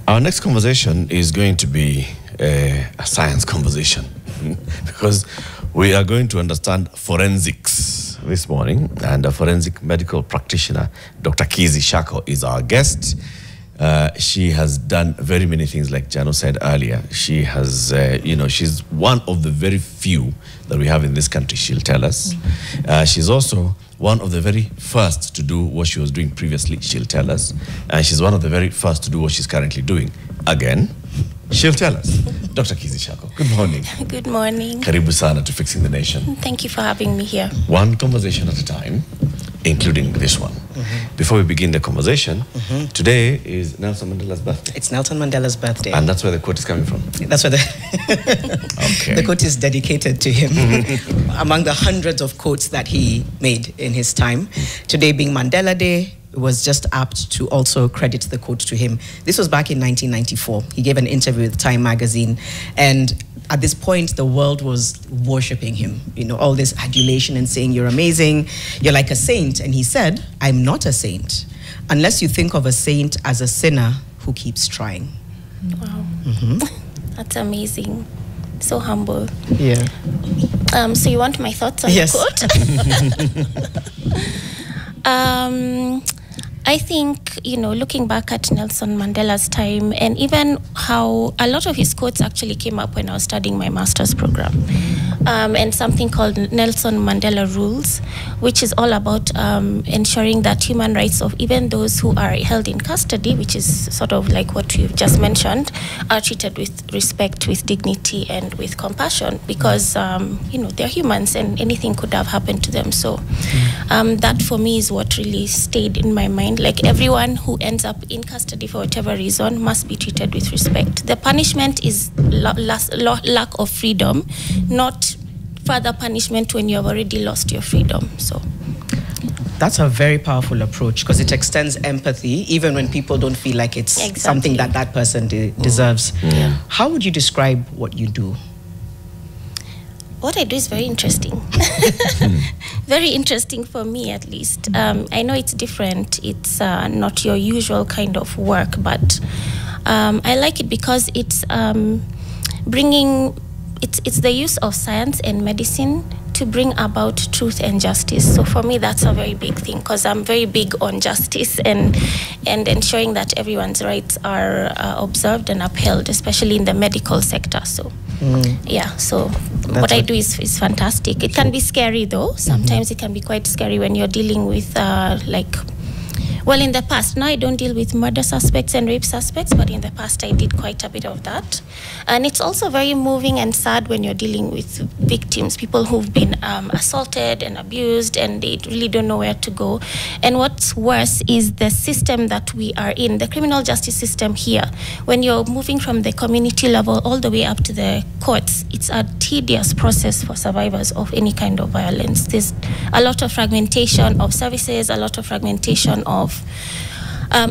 Our next conversation is going to be a science conversation because we are going to understand forensics this morning, and a forensic medical practitioner, Dr. Kizzie Shako, is our guest. She has done very many things, like Jano said earlier. She has, she's one of the very few that we have in this country, she'll tell us. She's also one of the very first to do what she was doing previously, she'll tell us. And she's one of the very first to do what she's currently doing. Again, she'll tell us. Dr. Kizzie Shako, good morning. Good morning. Karibu sana to Fixing the Nation. Thank you for having me here. One conversation at a time, including this one. Before we begin the conversation, today is Nelson Mandela's birthday. It's Nelson Mandela's birthday. And that's where the quote is coming from. That's where the quote is dedicated to him. Among the hundreds of quotes that he made in his time, today being Mandela Day, it was just apt to also credit the quote to him. This was back in 1994. He gave an interview with Time magazine, and at this point, the world was worshipping him. You know, all this adulation and saying, you're amazing, you're like a saint. And he said, I'm not a saint, unless you think of a saint as a sinner who keeps trying. Wow. That's amazing. So humble. Yeah. So you want my thoughts on the quote? I think, looking back at Nelson Mandela's time, and even how a lot of his quotes actually came up when I was studying my master's program, and something called Nelson Mandela Rules, which is all about ensuring that human rights of even those who are held in custody, which is sort of like what you've just mentioned, are treated with respect, with dignity, and with compassion, because, they're humans and anything could have happened to them. So that for me is what really stayed in my mind. Like, everyone who ends up in custody for whatever reason must be treated with respect. The punishment is lack of freedom, not further punishment when you have already lost your freedom. So that's a very powerful approach, because it extends empathy even when people don't feel like it's something that that person deserves. How would you describe what you do? What I do is very interesting. Very interesting for me, at least. I know it's different. It's not your usual kind of work, but I like it because it's it's the use of science and medicine to bring about truth and justice. So for me, that's a very big thing, because I'm very big on justice and ensuring that everyone's rights are observed and upheld, especially in the medical sector. So so what I do is fantastic. It can be scary, though. Sometimes it can be quite scary when you're dealing with in the past, now I don't deal with murder suspects and rape suspects, but in the past I did quite a bit of that. And it's also very moving and sad when you're dealing with victims, people who've been assaulted and abused, and they really don't know where to go. And what's worse is the system that we are in, the criminal justice system here. When you're moving from the community level all the way up to the courts, it's a tedious process for survivors of any kind of violence. There's a lot of fragmentation of services, a lot of fragmentation of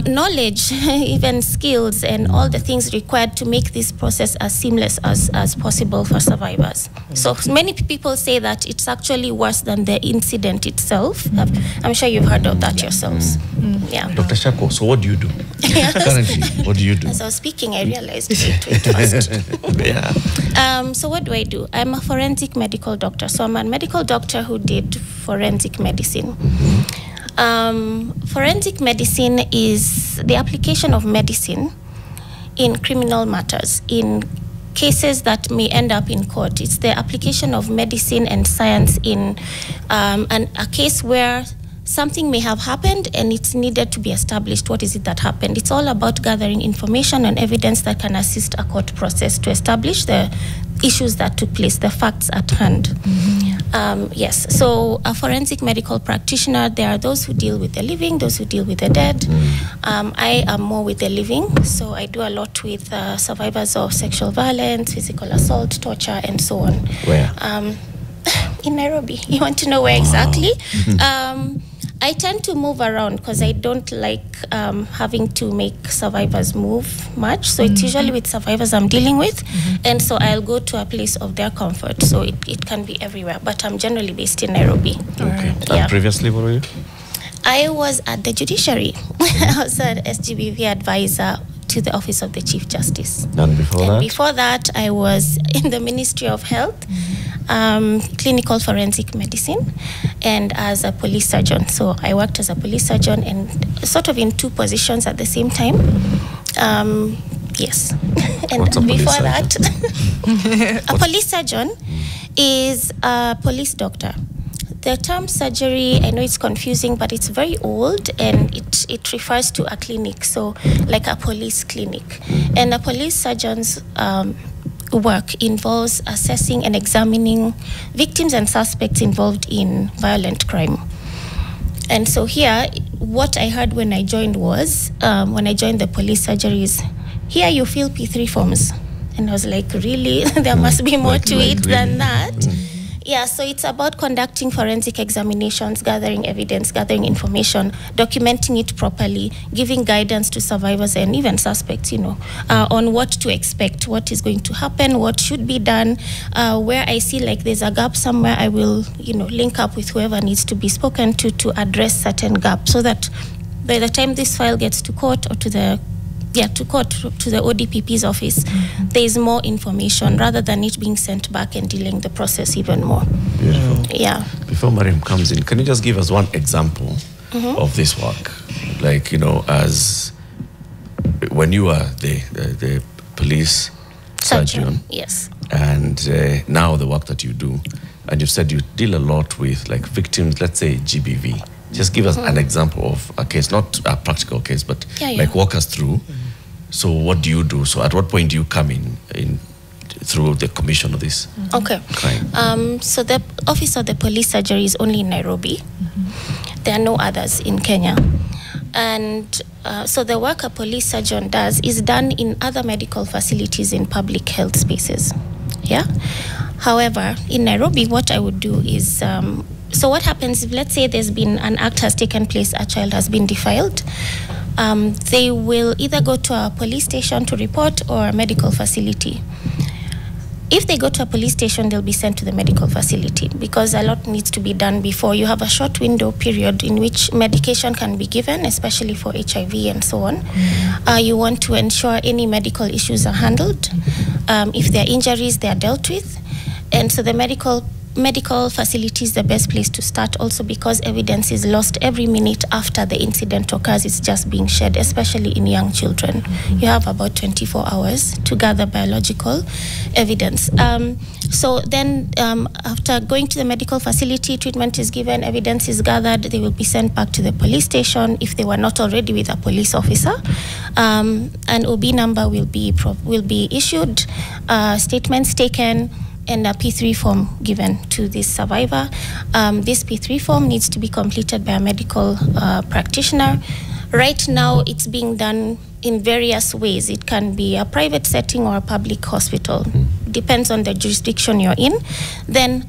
knowledge, even skills, and all the things required to make this process as seamless as possible for survivors. So many people say that it's actually worse than the incident itself. I'm sure you've heard of that yourselves. Dr. Shako, so what do you do? Currently, what do you do? As I was speaking, I realized it. So what do I do? I'm a forensic medical doctor. So I'm a medical doctor who did forensic medicine. Forensic medicine is the application of medicine in criminal matters, in cases that may end up in court. It's the application of medicine and science in a case where something may have happened and it's needed to be established. What is it that happened? It's all about gathering information and evidence that can assist a court process to establish the issues that took place, the facts at hand. Yes, so a forensic medical practitioner, there are those who deal with the living, those who deal with the dead. I am more with the living, so I do a lot with survivors of sexual violence, physical assault, torture, and so on. Where? In Nairobi. You want to know where exactly? I tend to move around because I don't like having to make survivors move much. So it's usually with survivors I'm dealing with. And so I'll go to a place of their comfort. So it can be everywhere. But I'm generally based in Nairobi. Okay. And previously, where were you? I was at the judiciary. I was an SGBV advisor to the Office of the Chief Justice. And before that, I was in the Ministry of Health, clinical forensic medicine, and as a police surgeon. So I worked as a police surgeon and sort of in two positions at the same time. Yes. And before that, a police surgeon is a police doctor. The term surgery, I know it's confusing, but it's very old, and it refers to a clinic, so like a police clinic. And a police surgeon's work involves assessing and examining victims and suspects involved in violent crime. And so here, what I heard when I joined was, when I joined the police surgeries, here you fill P3 forms. And I was like, really? There must be more to it than that. Yeah, so it's about conducting forensic examinations, gathering evidence, gathering information, documenting it properly, giving guidance to survivors and even suspects, on what to expect, what is going to happen, what should be done. Where I see like there's a gap somewhere, I will, link up with whoever needs to be spoken to address certain gaps, so that by the time this file gets to court or to the ODPP's office, there is more information rather than it being sent back and delaying the process even more. Beautiful. Yeah. Before Mariam comes in, can you just give us one example of this work? Like, as when you are the police surgeon. Yes. And now the work that you do, and you said you deal a lot with like victims, let's say GBV. Just give us an example of a case, not a practical case, but like walk us through. So what do you do? So at what point do you come in through the commission of this crime? So the Office of the Police Surgery is only in Nairobi. There are no others in Kenya. And so the work a police surgeon does is done in other medical facilities in public health spaces. Yeah. However, in Nairobi, what I would do is, so what happens if, let's say, there's been an act has taken place, a child has been defiled, they will either go to a police station to report or a medical facility. If they go to a police station, they'll be sent to the medical facility because a lot needs to be done before. You have a short window period in which medication can be given, especially for HIV and so on. You want to ensure any medical issues are handled. If there are injuries, they are dealt with. And so the medical facility is the best place to start, also because evidence is lost every minute after the incident occurs. It's just being shared, especially in young children. You have about 24 hours to gather biological evidence. So then after going to the medical facility, treatment is given, evidence is gathered, they will be sent back to the police station if they were not already with a police officer. An OB number will be issued, statements taken, and a P3 form given to this survivor. This P3 form needs to be completed by a medical practitioner. Right now, it's being done in various ways. It can be a private setting or a public hospital. Depends on the jurisdiction you're in. Then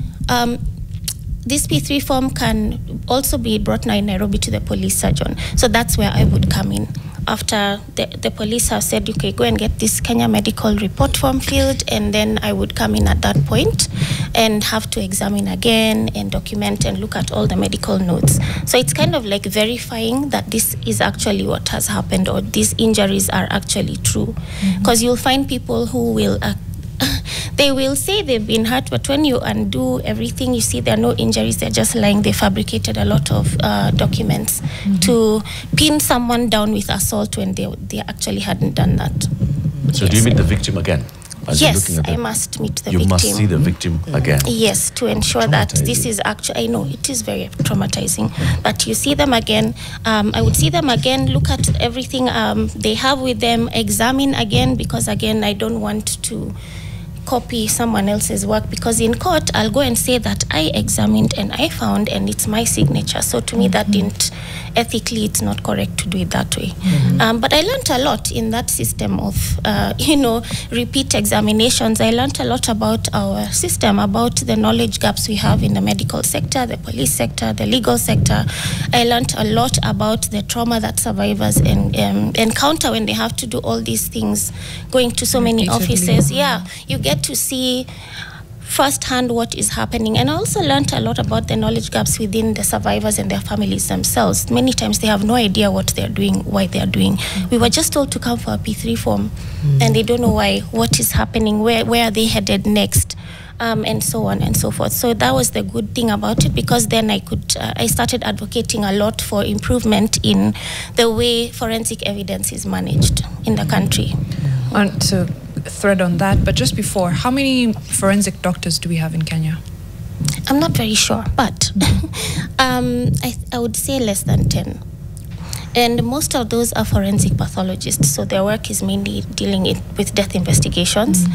this P3 form can also be brought now in Nairobi to the police surgeon. So that's where I would come in. After the police have said, okay, go and get this Kenya medical report form filled, and then I would come in at that point and have to examine again and document and look at all the medical notes. So it's kind of like verifying that this is actually what has happened or these injuries are actually true. Because you'll find people who will they will say they've been hurt, but when you undo everything, you see there are no injuries, they're just lying. They fabricated a lot of documents to pin someone down with assault when they actually hadn't done that. So do you meet the victim again? Yes, I must meet the victim. You must see the victim again. Yes, to ensure that this is actually, I know it is very traumatizing, but you see them again. I would see them again, look at everything they have with them, examine again, because again, I don't want to copy someone else's work, because in court I'll go and say that I examined and I found and it's my signature. So to me that didn't, ethically it's not correct to do it that way. But I learned a lot in that system of repeat examinations. I learned a lot about our system, about the knowledge gaps we have in the medical sector, the police sector, the legal sector. I learned a lot about the trauma that survivors encounter when they have to do all these things, going to so many offices. Yeah, you get to see firsthand what is happening. And I also learned a lot about the knowledge gaps within the survivors and their families themselves. Many times they have no idea what they're doing, why they're doing. We were just told to come for a P3 form, and they don't know why, what is happening, where are they headed next, and so on and so forth. So that was the good thing about it, because then I started advocating a lot for improvement in the way forensic evidence is managed in the country. And to thread on that, but just before, how many forensic doctors do we have in Kenya? I'm not very sure, but I would say less than 10. And most of those are forensic pathologists, so their work is mainly dealing with death investigations.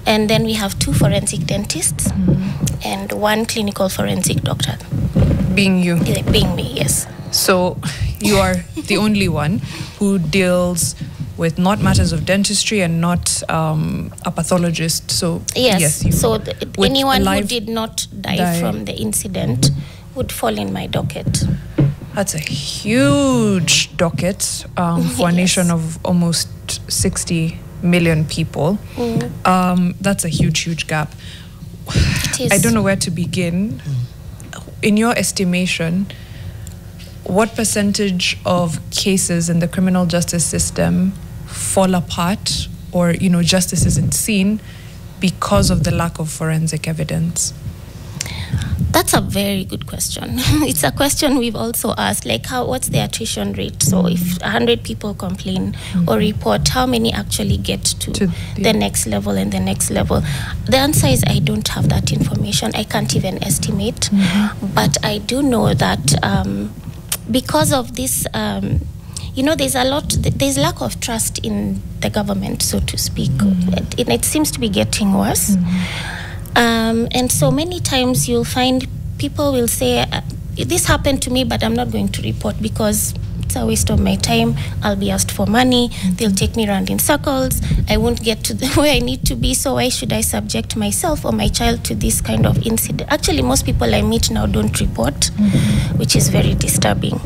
And then we have 2 forensic dentists and 1 clinical forensic doctor. Being you? Being me, yes. So you are the only one who deals with not matters of dentistry and not a pathologist. So yes, so anyone who did not die from the incident would fall in my docket. That's a huge docket for a nation of almost 60 million people. That's a huge gap. It is. I don't know where to begin. In your estimation, what percentage of cases in the criminal justice system fall apart, or justice isn't seen because of the lack of forensic evidence? That's a very good question. It's a question we've also asked, like what's the attrition rate? So if 100 people complain or report, how many actually get to the next level and the next level? The answer is I don't have that information. I can't even estimate. But I do know that because of this, there's lack of trust in the government, so to speak. It seems to be getting worse. And so many times you'll find people will say, this happened to me, but I'm not going to report because it's a waste of my time. I'll be asked for money. They'll take me around in circles. I won't get to where I need to be. So why should I subject myself or my child to this kind of incident? Actually, most people I meet now don't report, which is very disturbing.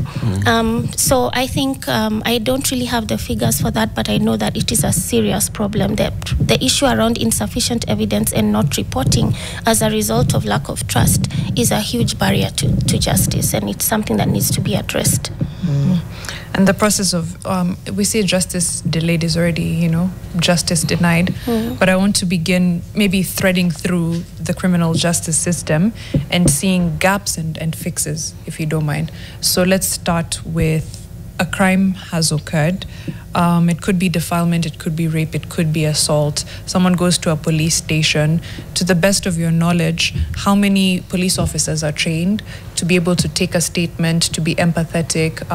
So I think I don't really have the figures for that, but I know that it is a serious problem. The issue around insufficient evidence and not reporting as a result of lack of trust is a huge barrier to justice, and it's something that needs to be addressed. And the process of, we say justice delayed is already, justice denied. But I want to begin maybe threading through the criminal justice system and seeing gaps and fixes, if you don't mind. So let's start with a crime has occurred. It could be defilement, it could be rape, it could be assault. Someone goes to a police station. To the best of your knowledge, how many police officers are trained to be able to take a statement, to be empathetic?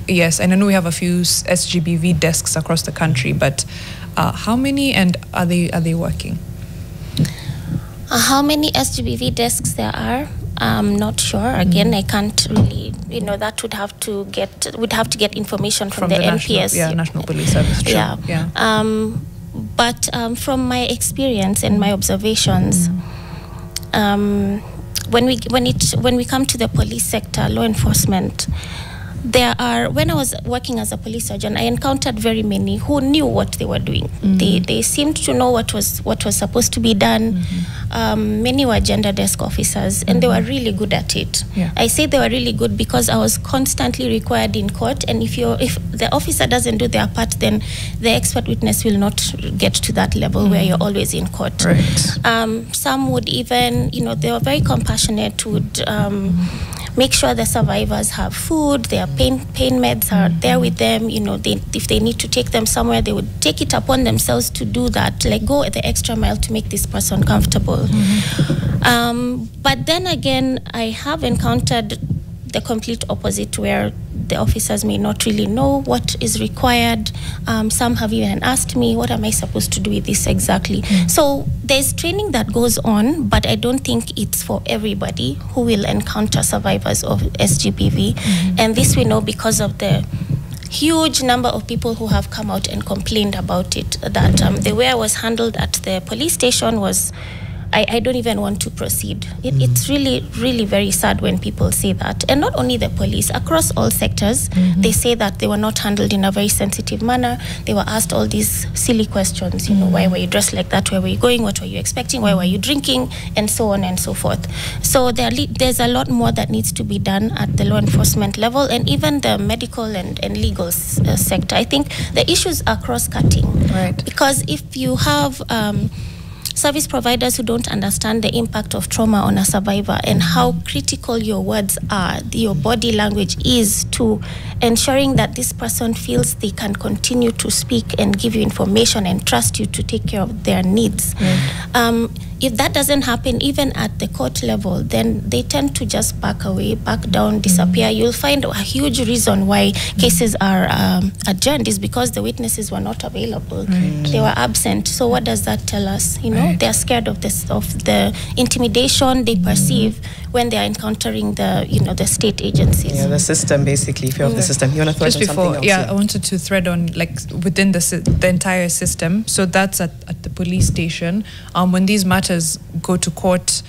Yes, and I know we have a few SGBV desks across the country, but how many, and are they working? How many SGBV desks there are? I'm not sure. Again, I can't really, that would have to get information from the NPS. National Police Service. True. Yeah. But from my experience and my observations, when we come to the police sector, law enforcement, when I was working as a police sergeant, I encountered very many who knew what they were doing. They seemed to know what was supposed to be done. Many were gender desk officers, and they were really good at it. I say they were really good because I was constantly required in court, and if the officer doesn't do their part, then the expert witness will not get to that level where you're always in court. Right. Some would even, they were very compassionate, would make sure the survivors have food, their pain meds are there with them. If they need to take them somewhere, they would take it upon themselves to do that, like go the extra mile to make this person comfortable. But then again, I have encountered the complete opposite, where the officers may not really know what is required. Some have even asked me, what am I supposed to do with this exactly? So there's training that goes on, but I don't think it's for everybody who will encounter survivors of SGBV. And this we know because of the huge number of people who have come out and complained about it, that the way I was handled at the police station was I don't even want to proceed. It's really, really very sad when people say that. And not only the police, across all sectors, they say that they were not handled in a very sensitive manner. They were asked all these silly questions, why were you dressed like that? Where were you going? What were you expecting? Why were you drinking? And so on and so forth. So there's a lot more that needs to be done at the law enforcement level and even the medical and legal sector. I think the issues are cross-cutting. Right. Because if you have service providers who don't understand the impact of trauma on a survivor and how critical your words are, your body language is to ensuring that this person feels they can continue to speak and give you information and trust you to take care of their needs. If that doesn't happen, even at the court level, then they tend to just back away, back down, disappear. You'll find a huge reason why cases are adjourned is because the witnesses were not available. They were absent. So what does that tell us? They're scared of this, of the intimidation they perceive when they are encountering the state agencies. Yeah, the system, basically, fear of the system. You want to thread on something else? Yeah, I wanted to thread on, like, within the entire system. So that's at the police station. When these matters go to court,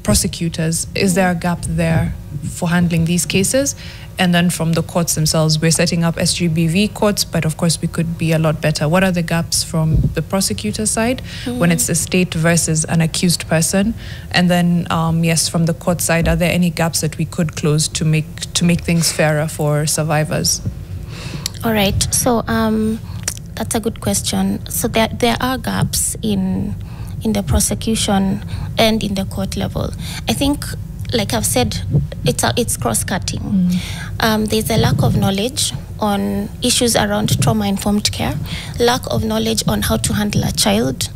prosecutors, is there a gap there for handling these cases? And then from the courts themselves, we're setting up SGBV courts, but of course we could be a lot better. What are the gaps from the prosecutor side when it's the state versus an accused person? And then, yes, from the court side, are there any gaps that we could close to make things fairer for survivors? All right. So that's a good question. So there are gaps in the prosecution and in the court level. I think, like I've said, it's cross-cutting. There's a lack of knowledge on issues around trauma-informed care, lack of knowledge on how to handle a child,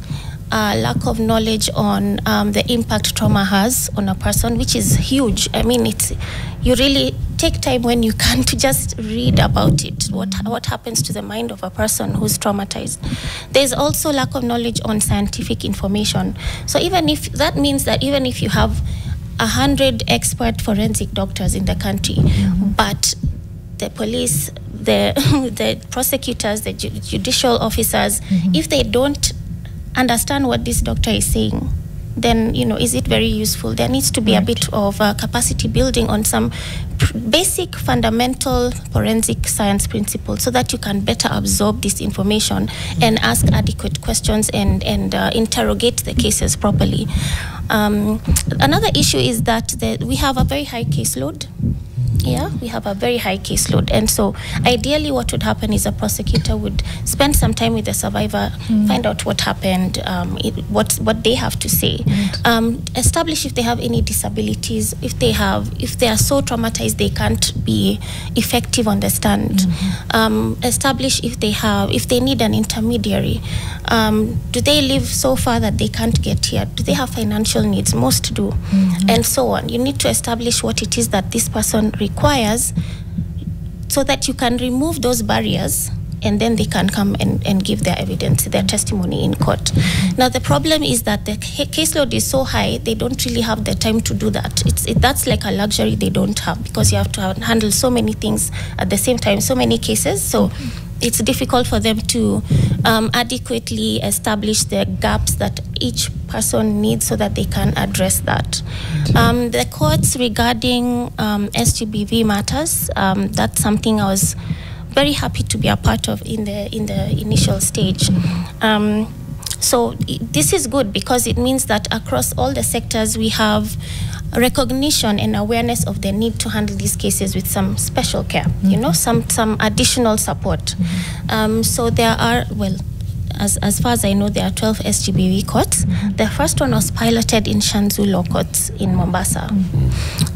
lack of knowledge on the impact trauma has on a person, which is huge. I mean, you really take time when you can to just read about it, what happens to the mind of a person who's traumatized. There's also lack of knowledge on scientific information. So even if that means that even if you have 100 expert forensic doctors in the country, but the police, the prosecutors, the judicial officers, if they don't understand what this doctor is saying, then, is it very useful? There needs to be a bit of capacity building on some basic fundamental forensic science principles so that you can better absorb this information and ask adequate questions and interrogate the cases properly. Another issue is that we have a very high caseload. Yeah, we have a very high caseload. And so ideally what would happen is a prosecutor would spend some time with the survivor, find out what happened, what they have to say, establish if they have any disabilities, if they are so traumatized they can't be effective on the stand, establish if they need an intermediary, do they live so far that they can't get here, do they have financial needs? Most do, and so on. You need to establish what it is that this person requires so that you can remove those barriers and then they can come and give their evidence, their testimony in court. Now, the problem is that the caseload is so high, they don't really have the time to do that. That's like a luxury they don't have because you have to handle so many things at the same time, so many cases. So it's difficult for them to adequately establish the gaps that each person needs so that they can address that. The courts regarding SGBV matters, that's something I was very happy to be a part of in the initial stage. So this is good because it means that across all the sectors we have recognition and awareness of the need to handle these cases with some special care, some additional support. So there are, as far as I know, there are 12 SGBV courts. The first one was piloted in Shanzu Law Courts in Mombasa.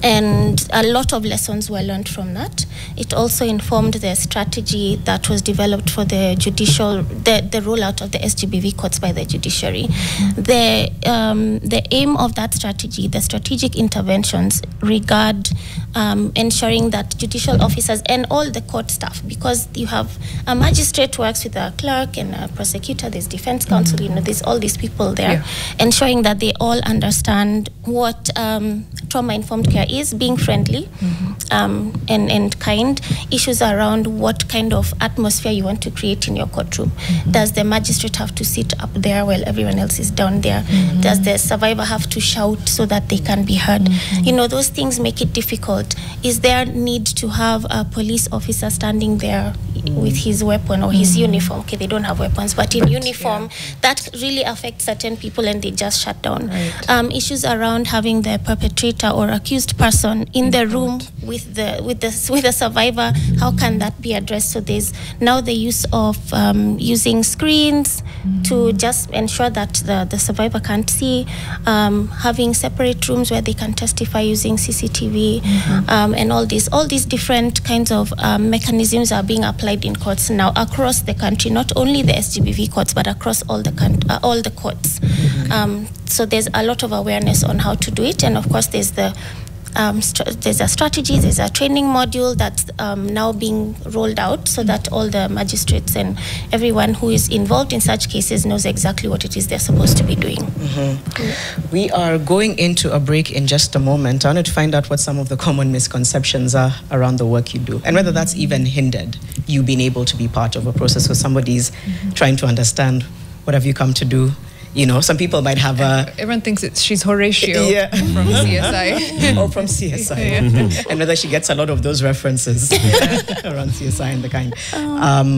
And a lot of lessons were learned from that. It also informed the strategy that was developed for the rollout of the SGBV courts by the judiciary. The aim of that strategy, the strategic interventions, regard ensuring that judicial officers and all the court staff, because you have a magistrate works with a clerk and a prosecutor prosecutor, there's defense counsel, there's all these people there, ensuring that they all understand what trauma-informed care is, being friendly and kind, issues around what kind of atmosphere you want to create in your courtroom. Does the magistrate have to sit up there while everyone else is down there? Does the survivor have to shout so that they can be heard? Those things make it difficult. Is there need to have a police officer standing there with his weapon or his uniform? Okay, they don't have weapons, but in uniform, that really affects certain people and they just shut down. Issues around having the perpetrator or accused person in the room with the survivor, how can that be addressed? So there's now the use of using screens to just ensure that the survivor can't see, having separate rooms where they can testify using CCTV, and all these different kinds of mechanisms are being applied in courts now across the country, not only the SGBV courts, but across all the courts. So there's a lot of awareness on how to do it, and of course there's a strategy, there's a training module that's now being rolled out so that all the magistrates and everyone who is involved in such cases knows exactly what it is they're supposed to be doing. We are going into a break in just a moment. I wanted to find out what some of the common misconceptions are around the work you do and whether that's even hindered you being able to be part of a process where somebody's trying to understand what have you come to do. Some people might have everyone thinks she's Horatio from CSI. Or from CSI. And whether she gets a lot of those references around CSI and the kind.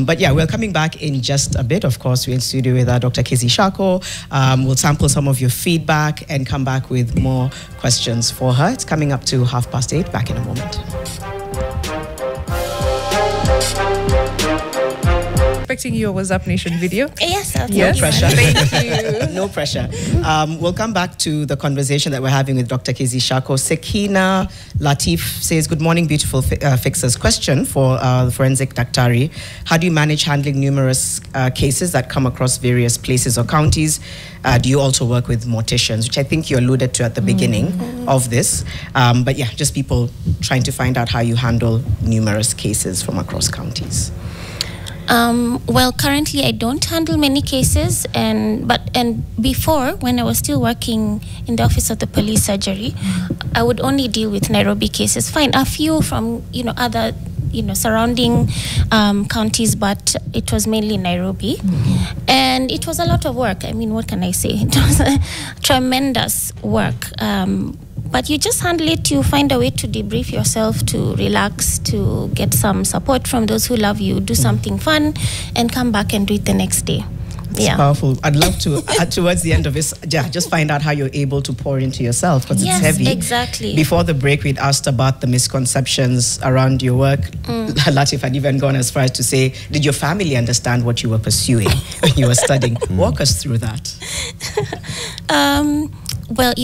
But yeah, we're coming back in just a bit. Of course, we're in studio with Dr. Kizzie Shako. We'll sample some of your feedback and come back with more questions for her. It's coming up to 8:30. Back in a moment. Expecting your What's Up Nation video. Yes, no pressure. Thank you. No pressure. We'll come back to the conversation that we're having with Dr. Kizzie Shako. Sekina Latif says, good morning, beautiful fixers. Question for the forensic Daktari. How do you manage handling numerous cases that come across various places or counties? Do you also work with morticians, which I think you alluded to at the beginning of this? But yeah, just people trying to find out how you handle numerous cases from across counties. Well, currently I don't handle many cases, and before, when I was still working in the office of the police surgery, I would only deal with Nairobi cases. Fine, a few from other surrounding counties, but it was mainly Nairobi, and it was a lot of work. I mean, what can I say? It was a tremendous work. But you just handle it, you find a way to debrief yourself, to relax, to get some support from those who love you, do something fun, and come back and do it the next day. It's powerful. I'd love to, towards the end of this, just find out how you're able to pour into yourself, because it's heavy. Exactly. Before the break, we'd asked about the misconceptions around your work. Latif had even gone as far as to say, did your family understand what you were pursuing when you were studying? Walk us through that. Well,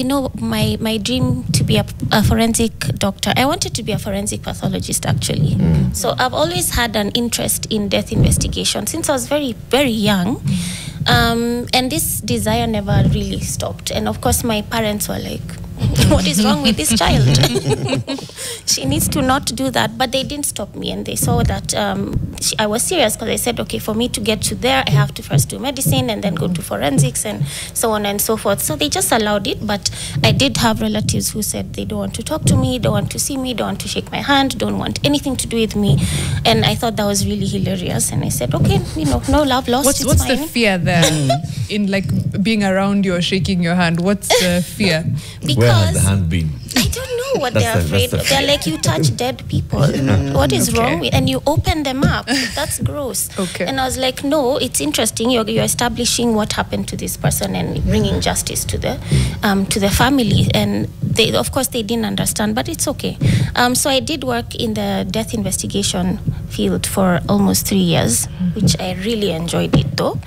my dream to be a forensic doctor, I wanted to be a forensic pathologist, actually. So I've always had an interest in death investigation since I was very, very young. And this desire never really stopped. And of course, my parents were like, what is wrong with this child? She needs to not do that. But they didn't stop me, and they saw that I was serious, because I said, okay, for me to get to there, I have to first do medicine and then go to forensics and so on and so forth. So they just allowed it. But I did have relatives who said they don't want to talk to me, don't want to see me, don't want to shake my hand, don't want anything to do with me. And I thought that was really hilarious. And I said, okay, no love lost. What's the fear there in being around you or shaking your hand? What's the fear? Where has the hand been? I don't know what they're afraid of. They're like, you touch dead people. What is wrong with? And you open them up. That's gross. Okay. And I was like, no, it's interesting. You're establishing what happened to this person and bringing justice to the family. And they, of course, they didn't understand, but it's okay. So I did work in the death investigation field for almost 3 years, which I really enjoyed it though.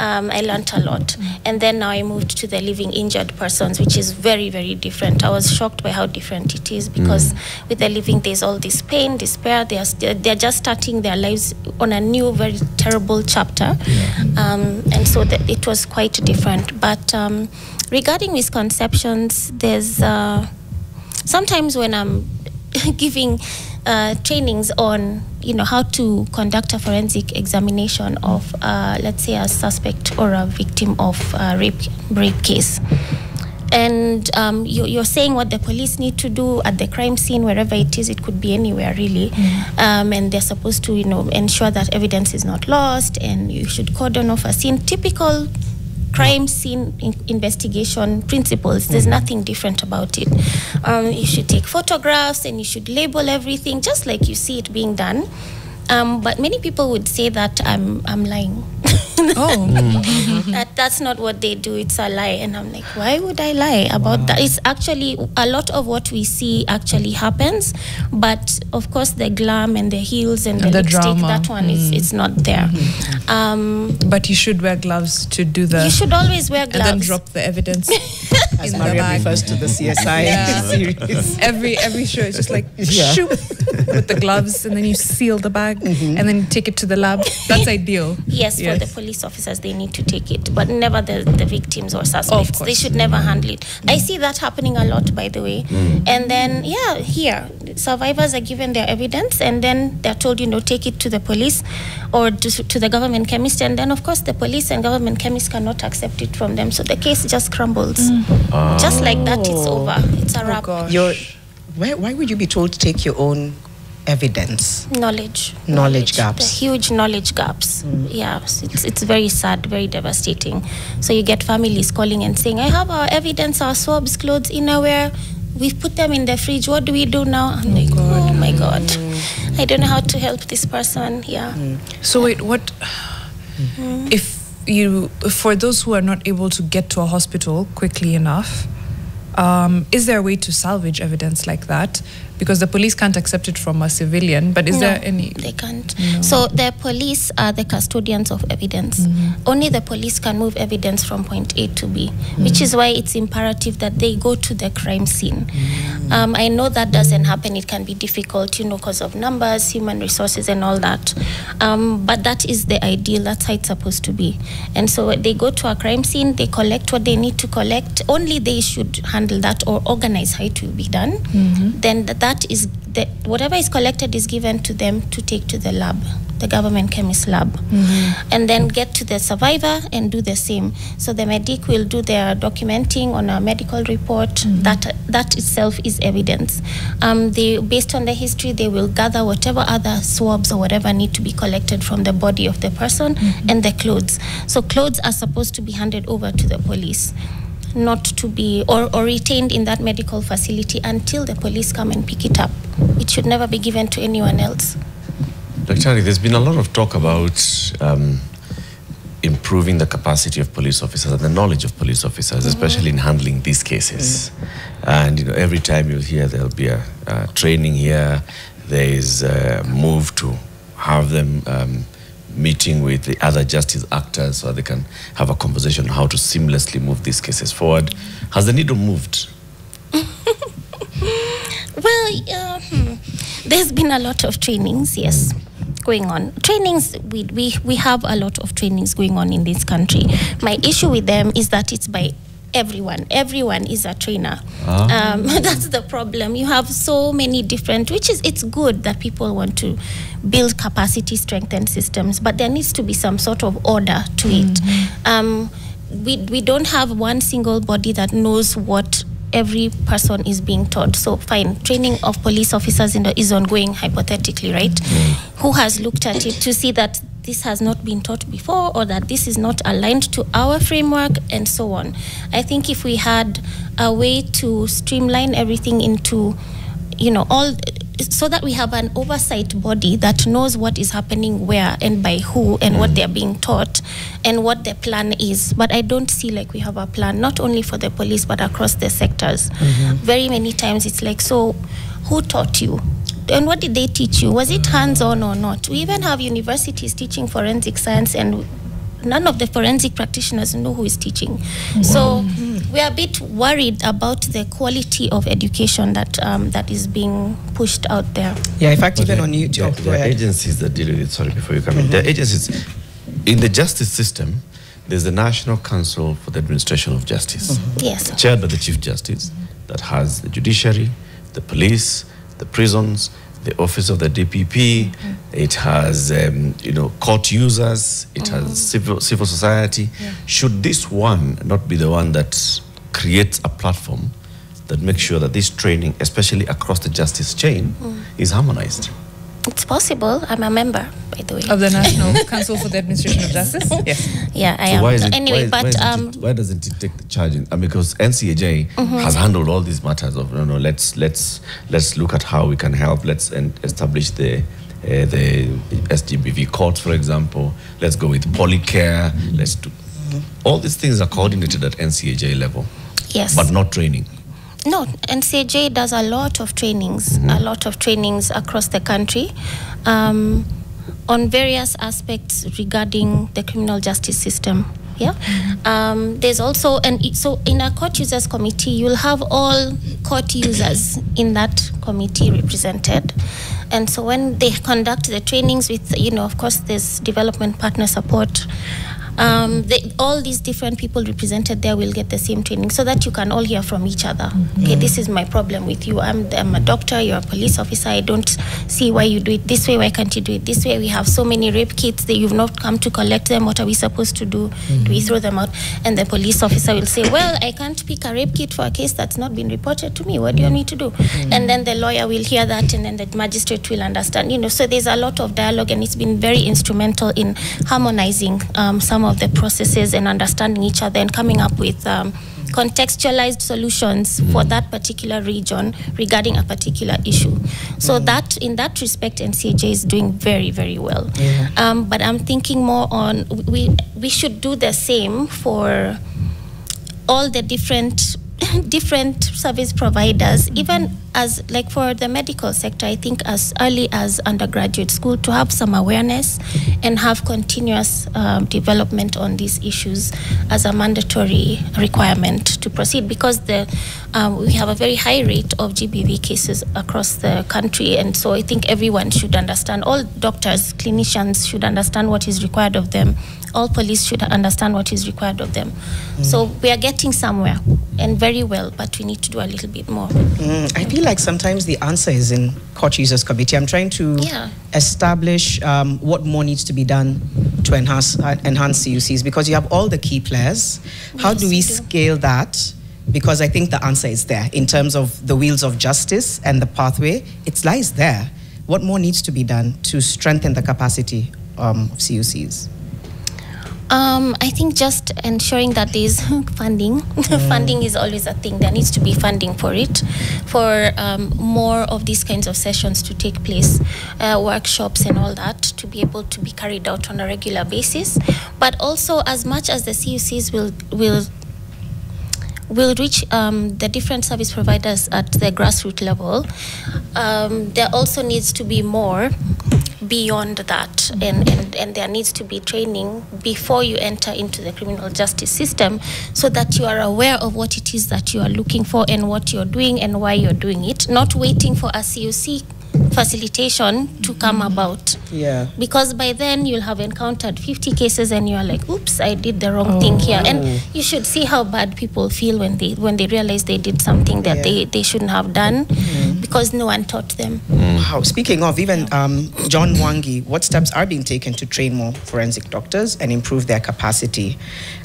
I learned a lot. And then now I moved to the living injured persons, which is very, very different. I was shocked by how different it is, because with the living, there's all this pain, despair. They're just starting their lives on a new, very terrible chapter. And so it was quite different. But regarding misconceptions, there's sometimes when I'm giving trainings on, how to conduct a forensic examination of, let's say, a suspect or a victim of a rape case. And you're saying what the police need to do at the crime scene, wherever it is. It could be anywhere, really. And they're supposed to, ensure that evidence is not lost, and you should cordon off a scene. Typical crime scene investigation principles. There's nothing different about it. You should take photographs, and you should label everything just like you see it being done. But many people would say that I'm lying. That's not what they do. It's a lie. And I'm like, why would I lie about that? It's actually a lot of what we see actually happens, but of course the glam and the heels and the lipstick, drama. That one is it's not there. But you should wear gloves to do the. You should always wear gloves. And then drop the evidence. As Maria refers to the CSI series. Every show is just like shoop with the gloves, and then you seal the bag, and then you take it to the lab. That's ideal. Yes, for the police officers, they need to take it, but never the victims or suspects. They should never handle it. I see that happening a lot, by the way. And then, here, survivors are given their evidence, and then they're told, take it to the police or to the government chemist. And then, of course, the police and government chemists cannot accept it from them. So the case just crumbles. Just like that, it's over. It's a wrap. Why would you be told to take your own evidence? Knowledge gaps. The huge knowledge gaps. It's very sad, very devastating. So you get families calling and saying, I have our evidence, our swabs, clothes, innerwear. We've put them in the fridge. What do we do now? I'm like, oh my God. I don't know how to help this person. So wait, what for those who are not able to get to a hospital quickly enough, is there a way to salvage evidence like that? Because the police can't accept it from a civilian, but is there any? They can't. No. So the police are the custodians of evidence. Only the police can move evidence from point A to B, which is why it's imperative that they go to the crime scene. I know that doesn't happen. It can be difficult, because of numbers, human resources, and all that. But that is the ideal. That's how it's supposed to be. And so they go to a crime scene, they collect what they need to collect. Only they should handle that or organize how it will be done. Then whatever is collected is given to them to take to the lab, the government chemist lab, and then get to the survivor and do the same. So the medic will do their documenting on a medical report. That itself is evidence. Based on the history, they will gather whatever other swabs or whatever need to be collected from the body of the person and the clothes. So clothes are supposed to be handed over to the police, not to be or retained in that medical facility until the police come and pick it up. It should never be given to anyone else. Dr. There's been a lot of talk about improving the capacity of police officers and the knowledge of police officers, especially in handling these cases. And every time you hear there'll be a training here, there is a move to have them meeting with the other justice actors so they can have a conversation on how to seamlessly move these cases forward. Has the needle moved? Well, there's been a lot of trainings, yes, going on. Trainings, we have a lot of trainings going on in this country. My issue with them is that it's by everyone. Everyone is a trainer. That's the problem. You have so many different, it's good that people want to build capacity, strengthen systems, but there needs to be some sort of order to it. We don't have one single body that knows what every person is being taught. So fine, training of police officers is ongoing, hypothetically, right? Who has looked at it to see that this has not been taught before, or that this is not aligned to our framework, and so on. I think if we had a way to streamline everything into, all, so that we have an oversight body that knows what is happening where and by who and what they're being taught and what the plan is. But I don't see like we have a plan, not only for the police, but across the sectors. Very many times it's like, so who taught you? And what did they teach you? Was it hands-on or not? We even have universities teaching forensic science, and none of the forensic practitioners know who is teaching. So we are a bit worried about the quality of education that is being pushed out there. Yeah, in fact, even on YouTube. There are agencies that deal with it. Sorry, before you come in. There are agencies. In the justice system, there's the National Council for the Administration of Justice. Yes. Chaired by the Chief Justice, that has the judiciary, the police, the prisons, the office of the DPP, it has court users, it has civil society. Should this one not be the one that creates a platform that makes sure that this training, especially across the justice chain, is harmonized? It's possible. I'm a member, by the way, of the National Council for the Administration of Justice. Yes. Yeah, I am. Why is it, anyway, why doesn't it take the charge? Because NCAJ has handled all these matters of let's look at how we can help. Let's establish the SGBV courts, for example. Let's go with polycare. Let's do all these things are coordinated at NCAJ level. Yes, but not training. No, NCAJ does a lot of trainings, across the country on various aspects regarding the criminal justice system. Yeah, there's also, so in a court users committee, you'll have all court users in that committee represented. And so when they conduct the trainings with, of course, there's development partner support. All these different people represented there will get the same training so that you can all hear from each other. Okay, this is my problem with you. I'm a doctor, you're a police officer. I don't see why you do it this way. Why can't you do it this way? We have so many rape kits that you've not come to collect them. What are we supposed to do? Do we throw them out? And the police officer will say, well, I can't pick a rape kit for a case that's not been reported to me. What do you need to do? And then the lawyer will hear that, and then the magistrate will understand. So there's a lot of dialogue, and it's been very instrumental in harmonizing some of the processes and understanding each other and coming up with contextualized solutions for that particular region regarding a particular issue. So that, in that respect, NCAJ is doing very, very well. But I'm thinking more on, we should do the same for all the different service providers, even as like for the medical sector. I think as early as undergraduate school, to have some awareness and have continuous development on these issues as a mandatory requirement to proceed, because we have a very high rate of GBV cases across the country, and so I think everyone should understand. All doctors, clinicians should understand what is required of them. All police should understand what is required of them. So we are getting somewhere, and very well, but we need to do a little bit more. I feel like sometimes the answer is in court users committee. I'm trying to establish what more needs to be done to enhance CUCs, because you have all the key players. How do we scale that? Because I think the answer is there in terms of the wheels of justice and the pathway. It lies there. What more needs to be done to strengthen the capacity of CUCs? I think just ensuring that there is funding. Funding is always a thing. There needs to be funding for it, for more of these kinds of sessions to take place, workshops and all that, to be able to be carried out on a regular basis. But also, as much as the CUCs will reach the different service providers at the grassroots level, there also needs to be more beyond that, and there needs to be training before you enter into the criminal justice system, so that you are aware of what it is that you are looking for and what you're doing and why you're doing it, not waiting for a CUC facilitation to come about. Because by then you'll have encountered 50 cases and you're like, oops, I did the wrong thing here. And you should see how bad people feel when they realize they did something that they shouldn't have done, because no one taught them. Wow. Speaking of, even John Mwangi, what steps are being taken to train more forensic doctors and improve their capacity?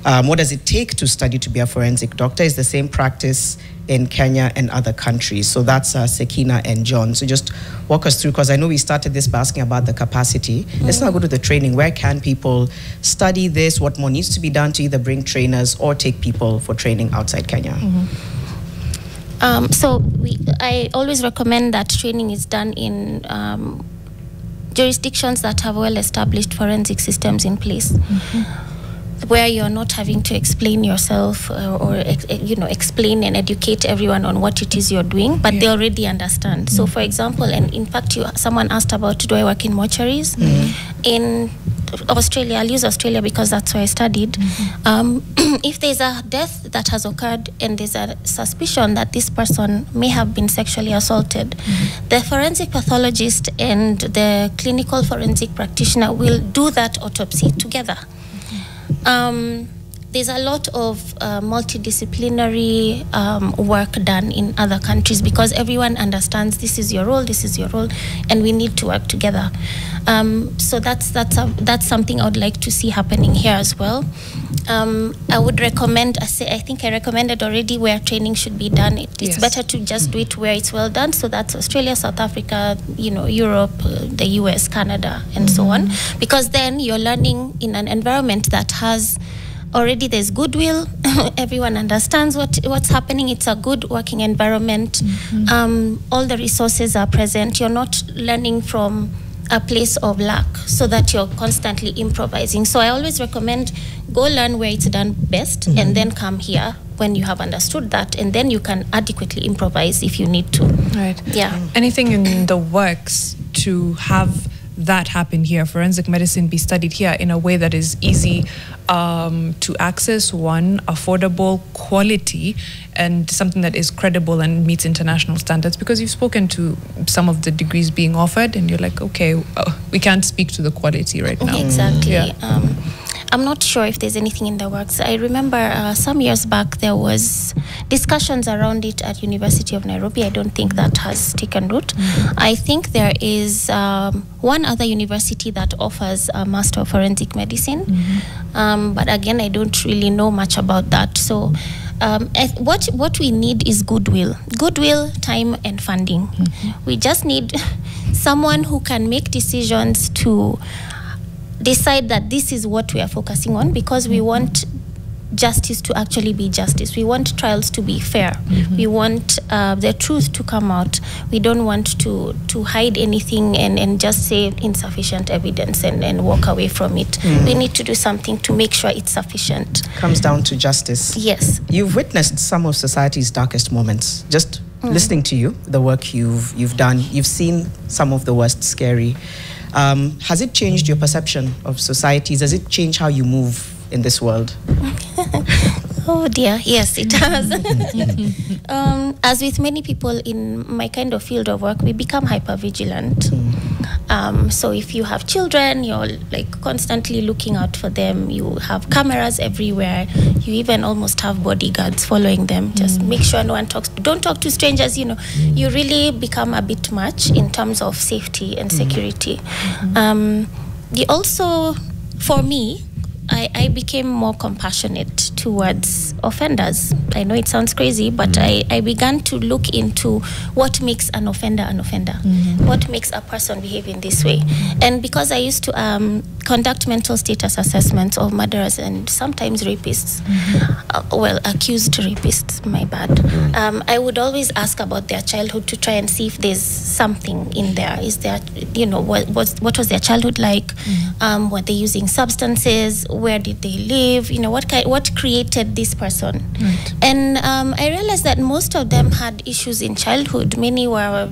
What does it take to study to be a forensic doctor? Is the same practice in Kenya and other countries? So that's Sekina and John. So just walk us through, because I know we started this by asking about the capacity. Let's now go to the training. Where can people study this? What more needs to be done to either bring trainers or take people for training outside Kenya? I always recommend that training is done in jurisdictions that have well-established forensic systems in place, where you're not having to explain yourself or explain and educate everyone on what it is you're doing, but they already understand. So, for example, and in fact, someone asked about, do I work in mortuaries? In Australia, I'll use Australia because that's where I studied. If there's a death that has occurred and there's a suspicion that this person may have been sexually assaulted, the forensic pathologist and the clinical forensic practitioner will do that autopsy together. there's a lot of multidisciplinary work done in other countries because everyone understands this is your role, and we need to work together. So that's something I would like to see happening here as well. I would recommend, I think I recommended already where training should be done. It's better to just do it where it's well done. So that's Australia, South Africa, Europe, the US, Canada, and so on. Because then you're learning in an environment that has already there's goodwill. Everyone understands what's happening. It's a good working environment. All the resources are present. You're not learning from a place of lack so that you're constantly improvising. So I always recommend go learn where it's done best and then come here when you have understood that, and then you can adequately improvise if you need to. Right. Yeah. Anything in the works to have that happen here, forensic medicine be studied here in a way that is easy to access, one, affordable, quality, and something that is credible and meets international standards? Because you've spoken to some of the degrees being offered and you're like, okay, we can't speak to the quality right now. Exactly. Yeah. I'm not sure if there's anything in the works. I remember some years back there was discussions around it at University of Nairobi. I don't think that has taken root. I think there is one other university that offers a Master of Forensic Medicine. But again, I don't really know much about that. So what we need is goodwill, time, and funding. We just need someone who can make decisions to decide that this is what we are focusing on, because we want justice to actually be justice. We want trials to be fair. We want the truth to come out. We don't want to hide anything and just say insufficient evidence and walk away from it. We need to do something to make sure it's sufficient. Comes down to justice. Yes. You've witnessed some of society's darkest moments. Just listening to you, the work you've done, you've seen some of the worst scary. Has it changed your perception of society? Does it change how you move in this world? Oh dear, yes, it has. As with many people in my kind of field of work, we become hyper-vigilant. So if you have children, you're like constantly looking out for them. You have cameras everywhere. You even almost have bodyguards following them. Just make sure no one talks. Don't talk to strangers, You really become a bit much in terms of safety and security. Also, for me, I became more compassionate towards offenders. I know it sounds crazy, but I began to look into what makes an offender an offender. What makes a person behave in this way. And because I used to conduct mental status assessments of murderers and sometimes rapists, accused rapists, my bad, I would always ask about their childhood to try and see if there's something in there. Is there, what was their childhood like? Were they using substances? Where did they live? What created this person? Right. And I realized that most of them had issues in childhood. Many were,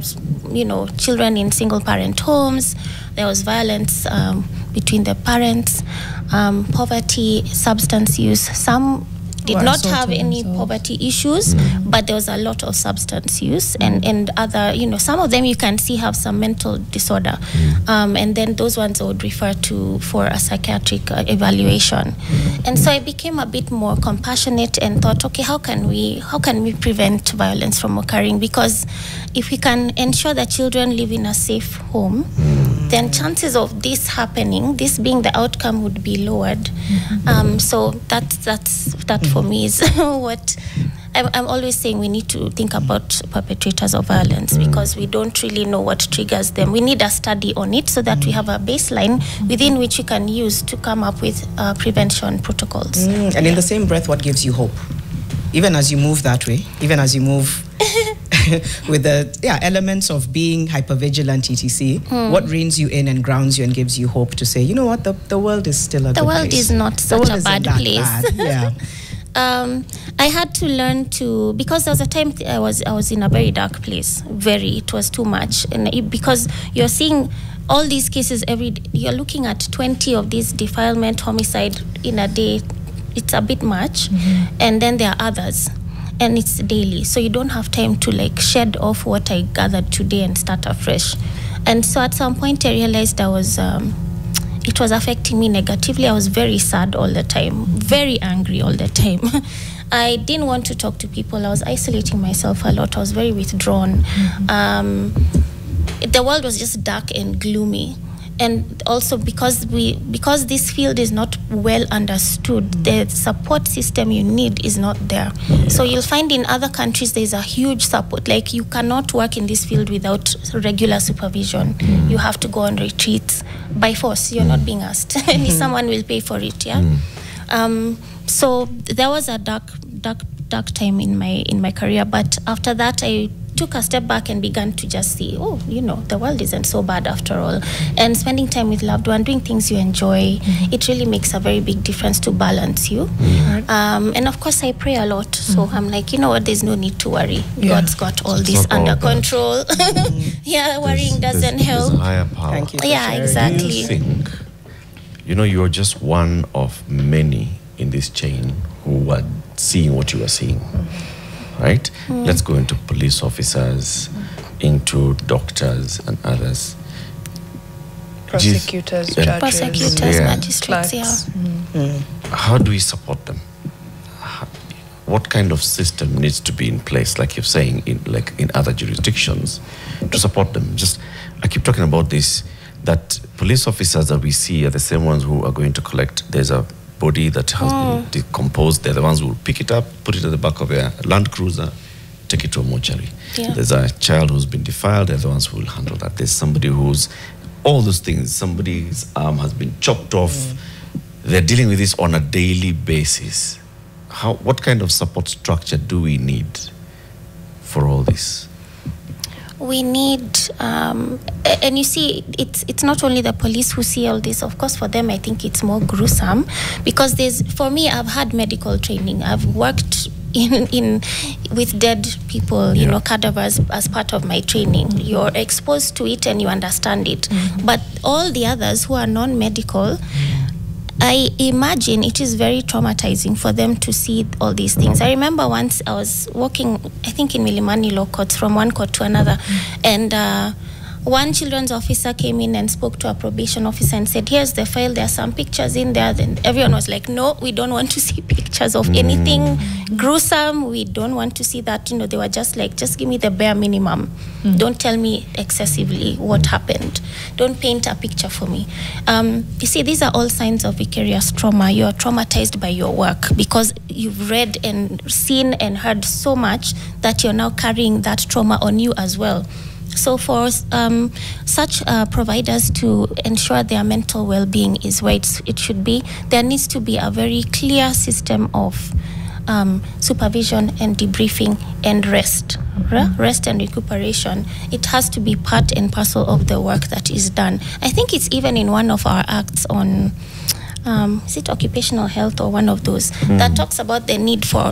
children in single-parent homes. There was violence between the parents, poverty, substance use. Some did not have any poverty issues, but there was a lot of substance use and other, some of them you can see have some mental disorder. And then those ones I would refer to for a psychiatric evaluation. And so I became a bit more compassionate and thought, okay, how can we prevent violence from occurring? Because if we can ensure that children live in a safe home, then chances of this happening, this being the outcome, would be lowered. So that for me is what I'm always saying. We need to think about perpetrators of violence because we don't really know what triggers them. We need a study on it so that we have a baseline within which we can use to come up with prevention protocols. And in the same breath, what gives you hope? Even as you move that way, even as you move with the elements of being hypervigilant, etc. What reins you in and grounds you and gives you hope to say, you know what, the world is still a good place. The world is not such a bad place. Yeah. I had to learn to, because there was a time I was in a very dark place. It was too much, and because you're seeing all these cases every day, you're looking at 20 of these defilement, homicide in a day. It's a bit much, and then there are others. And it's daily, so you don't have time to shed off what I gathered today and start afresh. And so at some point I realized I was it was affecting me negatively. I was very sad all the time, very angry all the time. I didn't want to talk to people. I was isolating myself a lot. I was very withdrawn. The world was just dark and gloomy. And also because this field is not well understood, the support system you need is not there. So you'll find in other countries there's a huge support. Like, you cannot work in this field without regular supervision. You have to go on retreats by force. You're not being asked. And someone will pay for it. So there was a dark time in my career. But after that, I took a step back and began to just see, the world isn't so bad after all. And spending time with loved ones, doing things you enjoy, it really makes a very big difference to balance you. And of course, I pray a lot. So I'm like, you know what, there's no need to worry. God's got all this under control. Worrying doesn't help. There's a higher power. Thank you. Exactly. Do you think, you're just one of many in this chain who are seeing what you are seeing? Right? Let's go into police officers, into doctors and others. Prosecutors, judges. Prosecutors, magistrates, How do we support them? What kind of system needs to be in place, like you're saying, in other jurisdictions, to support them? I keep talking about this, that police officers that we see are the same ones who are going to collect. There's a body that has been decomposed. They're the ones who will pick it up, put it at the back of a Land Cruiser, take it to a mortuary. There's a child who's been defiled. They're the ones who will handle that. There's somebody who's all those things. Somebody's arm has been chopped off. They're dealing with this on a daily basis. What kind of support structure do we need for all this? We need, and you see, it's not only the police who see all this. Of course, for them, I think it's more gruesome, because for me, I've had medical training. I've worked with dead people, cadavers, as part of my training. You're exposed to it and you understand it. But all the others who are non-medical, I imagine it is very traumatizing for them to see all these things. I remember once I was walking, I think in Milimani law courts, from one court to another, and one children's officer came in and spoke to a probation officer and said, here's the file, there are some pictures in there. Then everyone was like, no, we don't want to see pictures of anything gruesome. We don't want to see that. They were just like, just give me the bare minimum. Don't tell me excessively what happened. Don't paint a picture for me. You see, these are all signs of vicarious trauma. You are traumatized by your work because you've read and seen and heard so much that you're now carrying that trauma on you as well. So for such providers to ensure their mental well-being is where it should be, there needs to be a very clear system of supervision and debriefing and rest and recuperation. It has to be part and parcel of the work that is done. I think it's even in one of our acts on is it occupational health or one of those that talks about the need for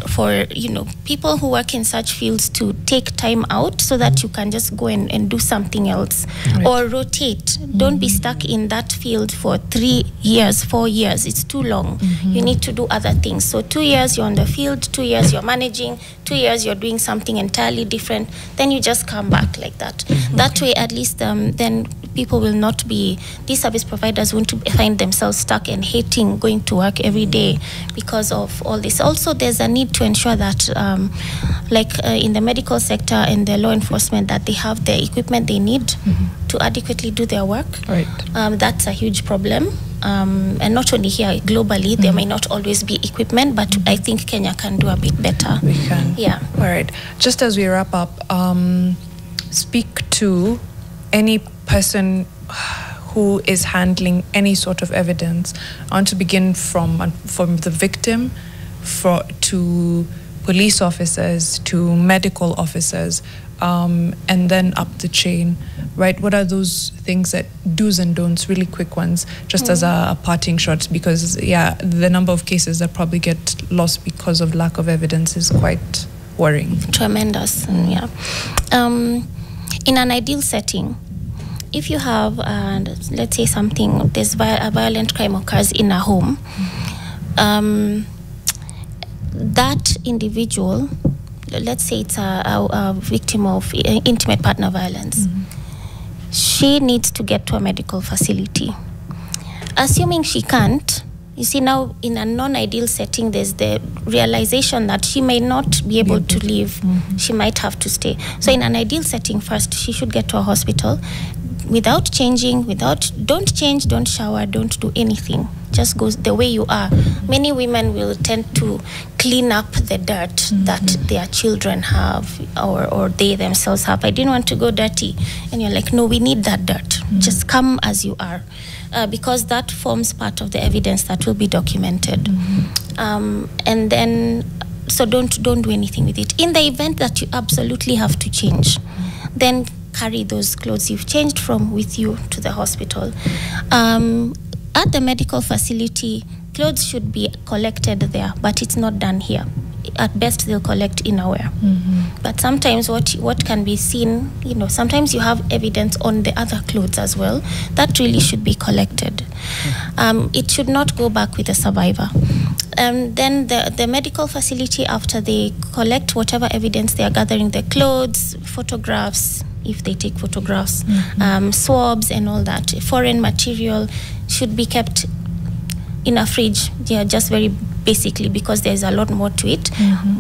people who work in such fields to take time out so that you can just go and do something else, or rotate. Don't be stuck in that field for 3 years, 4 years. It's too long. You need to do other things. So 2 years you're on the field, 2 years you're managing, 2 years you're doing something entirely different, then you just come back like that. That way at least then people will not be, these service providers won't find themselves stuck and hating going to work every day because of all this. Also, there's a need to ensure that, in the medical sector and the law enforcement, that they have the equipment they need to adequately do their work. That's a huge problem. And not only here, globally, there may not always be equipment, but I think Kenya can do a bit better. We can. Yeah. All right. Just as we wrap up, speak to any person who is handling any sort of evidence. I want to begin from the victim to police officers, to medical officers, and then up the chain, right? What are those things that do's and don'ts, really quick ones, just as a parting shot? Because, the number of cases that probably get lost because of lack of evidence is quite worrying. Tremendous, in an ideal setting, if you have, let's say a violent crime occurs in a home, that individual, let's say it's a victim of intimate partner violence, she needs to get to a medical facility. assuming she can't, you see, now in a non-ideal setting, there's the realization that she may not be able to leave. She might have to stay. So in an ideal setting, first, she should get to a hospital without changing, don't change, don't shower, don't do anything. Just go the way you are. Many women will tend to clean up the dirt that their children have or they themselves have. I didn't want to go dirty. And you're like, no, we need that dirt. Just come as you are. Because that forms part of the evidence that will be documented. And then, so don't do anything with it. In the event that you absolutely have to change, then carry those clothes you've changed from with you to the hospital. At the medical facility, clothes should be collected there, but it's not done here. At best, they'll collect innerwear. But sometimes what can be seen, sometimes you have evidence on the other clothes as well. That really should be collected. It should not go back with the survivor. Then the medical facility, after they collect whatever evidence they are gathering, the clothes, photographs, if they take photographs, swabs and all that, foreign material should be kept in a fridge, just very basically, because there's a lot more to it.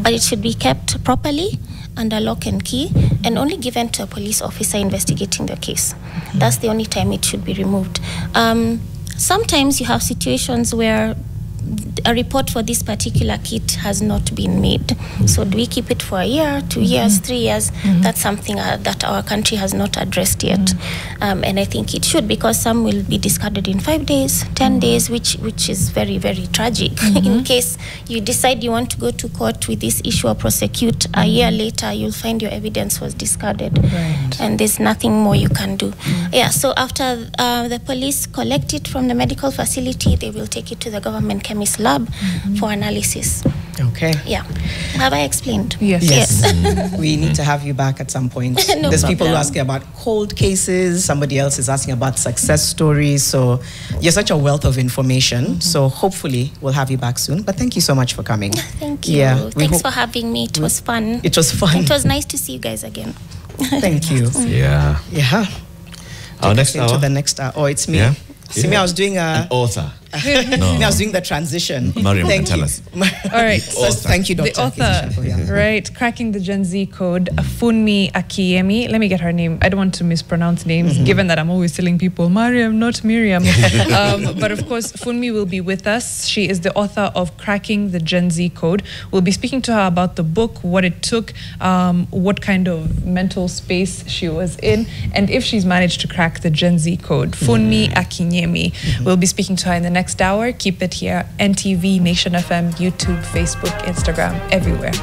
But it should be kept properly under lock and key and only given to a police officer investigating the case. That's the only time it should be removed. Sometimes you have situations where a report for this particular kit has not been made. So do we keep it for a year, 2 years, 3 years? That's something that our country has not addressed yet. And I think it should, because some will be discarded in 5 days, 10 days, which is very, very tragic. In case you decide you want to go to court with this issue or prosecute, a year later, you'll find your evidence was discarded. And there's nothing more you can do. So after the police collect it from the medical facility, they will take it to the government chemist lab for analysis. Okay. Yeah. Have I explained? Yes. We need to have you back at some point. No There's people who problem. ask you about cold cases. Somebody else is asking about success stories. So you're such a wealth of information. So hopefully we'll have you back soon. But thank you so much for coming. Thank you. Yeah, Thanks for having me. It was fun. It was fun. It was nice to see you guys again. Thank you. Yeah. Yeah. Our next Into hour? the next hour. Oh, it's me. Yeah. See me, I was doing An author. I was doing the transition. Mariam, Thank tell you. us. All right. Thank you, Dr. The author, Kizzie Shako, yeah. right, cracking the Gen Z code, Funmi Akiyemi. Let me get her name. I don't want to mispronounce names, given that I'm always telling people, Mariam, not Miriam. But of course, Funmi will be with us. She is the author of Cracking the Gen Z Code. We'll be speaking to her about the book, what it took, what kind of mental space she was in, and if she's managed to crack the Gen Z code. Funmi Akiyemi. We'll be speaking to her in the next hour. Keep it here. NTV, Nation FM, YouTube, Facebook, Instagram, everywhere.